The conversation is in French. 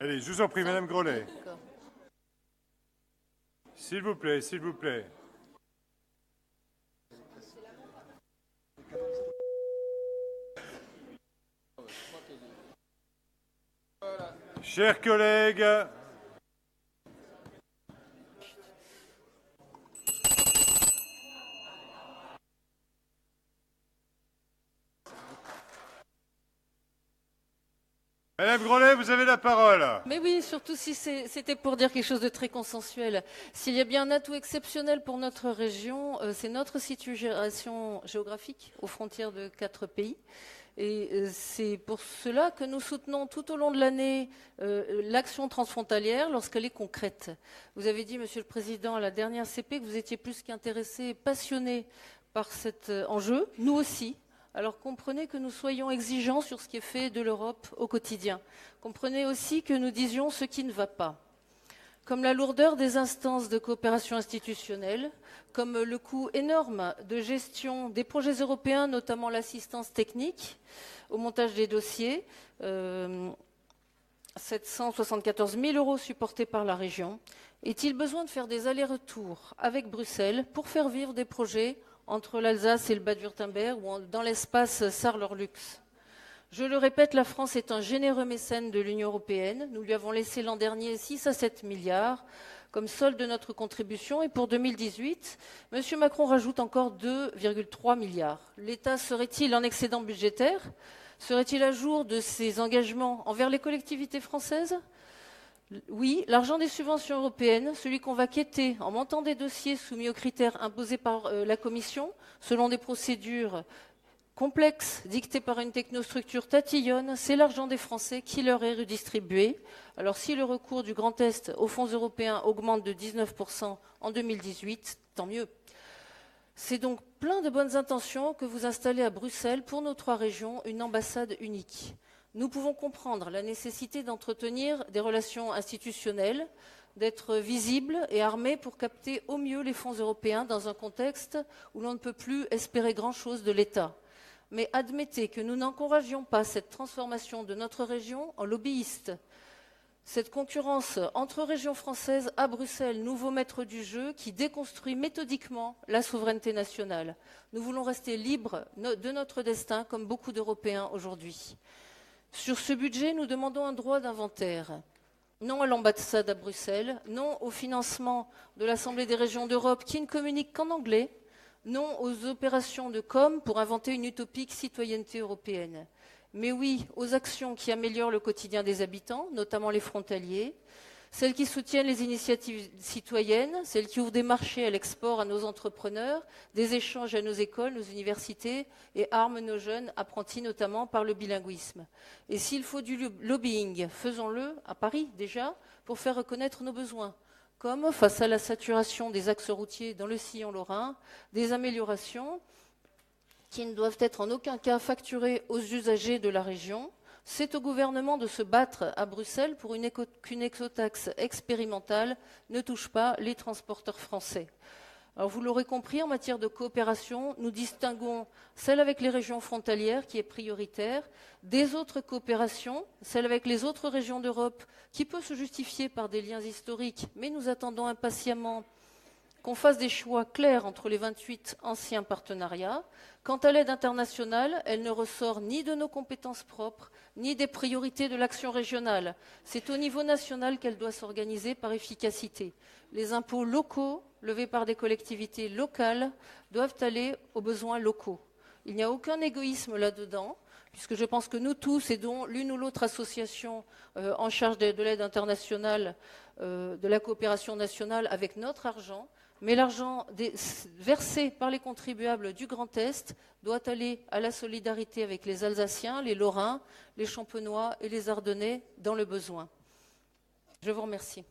Allez, je vous en prie, Madame Grollet. D'accord. S'il vous plaît, s'il vous plaît. Chers collègues, Madame Grollet, vous avez la parole. Mais oui, surtout si c'était pour dire quelque chose de très consensuel. S'il y a bien un atout exceptionnel pour notre région, c'est notre situation géographique aux frontières de 4 pays. Et c'est pour cela que nous soutenons tout au long de l'année l'action transfrontalière lorsqu'elle est concrète. Vous avez dit, Monsieur le Président, à la dernière CP que vous étiez plus qu'intéressé, passionné par cet enjeu. Nous aussi. Alors comprenez que nous soyons exigeants sur ce qui est fait de l'Europe au quotidien. Comprenez aussi que nous disions ce qui ne va pas. Comme la lourdeur des instances de coopération institutionnelle, comme le coût énorme de gestion des projets européens, notamment l'assistance technique au montage des dossiers, 774 000 € supportés par la région. Est-il besoin de faire des allers-retours avec Bruxelles pour faire vivre des projets entre l'Alsace et le Bade-Wurtemberg ou dans l'espace Saarlorlux? Je le répète, la France est un généreux mécène de l'Union européenne. Nous lui avons laissé l'an dernier 6 à 7 milliards comme solde de notre contribution. Et pour 2018, M. Macron rajoute encore 2,3 milliards. L'État serait-il en excédent budgétaire? Serait-il à jour de ses engagements envers les collectivités françaises? Oui, l'argent des subventions européennes, celui qu'on va quêter en montant des dossiers soumis aux critères imposés par la Commission, selon des procédures complexes dictées par une technostructure tatillonne, c'est l'argent des Français qui leur est redistribué. Alors si le recours du Grand Est aux fonds européens augmente de 19% en 2018, tant mieux. C'est donc plein de bonnes intentions que vous installez à Bruxelles pour nos 3 régions une ambassade unique. Nous pouvons comprendre la nécessité d'entretenir des relations institutionnelles, d'être visibles et armés pour capter au mieux les fonds européens dans un contexte où l'on ne peut plus espérer grand-chose de l'État. Mais admettez que nous n'encouragions pas cette transformation de notre région en lobbyiste. Cette concurrence entre régions françaises à Bruxelles, nouveau maître du jeu qui déconstruit méthodiquement la souveraineté nationale. Nous voulons rester libres de notre destin comme beaucoup d'Européens aujourd'hui. Sur ce budget, nous demandons un droit d'inventaire. Non à l'ambassade à Bruxelles, non au financement de l'Assemblée des régions d'Europe qui ne communique qu'en anglais, non aux opérations de com pour inventer une utopique citoyenneté européenne. Mais oui aux actions qui améliorent le quotidien des habitants, notamment les frontaliers, celles qui soutiennent les initiatives citoyennes, celles qui ouvrent des marchés à l'export à nos entrepreneurs, des échanges à nos écoles, nos universités et arment nos jeunes apprentis notamment par le bilinguisme. Et s'il faut du lobbying, faisons-le à Paris déjà pour faire reconnaître nos besoins, comme face à la saturation des axes routiers dans le sillon lorrain, des améliorations qui ne doivent être en aucun cas facturées aux usagers de la région. C'est au gouvernement de se battre à Bruxelles pour qu'une écotaxe expérimentale ne touche pas les transporteurs français. Alors vous l'aurez compris, en matière de coopération, nous distinguons celle avec les régions frontalières, qui est prioritaire, des autres coopérations, celle avec les autres régions d'Europe, qui peut se justifier par des liens historiques, mais nous attendons impatiemment qu'on fasse des choix clairs entre les 28 anciens partenariats. Quant à l'aide internationale, elle ne ressort ni de nos compétences propres, ni des priorités de l'action régionale. C'est au niveau national qu'elle doit s'organiser par efficacité. Les impôts locaux, levés par des collectivités locales, doivent aller aux besoins locaux. Il n'y a aucun égoïsme là-dedans, puisque je pense que nous tous, et dont l'une ou l'autre association en charge de l'aide internationale, de la coopération nationale, avec notre argent, mais l'argent versé par les contribuables du Grand Est doit aller à la solidarité avec les Alsaciens, les Lorrains, les Champenois et les Ardennais dans le besoin. Je vous remercie.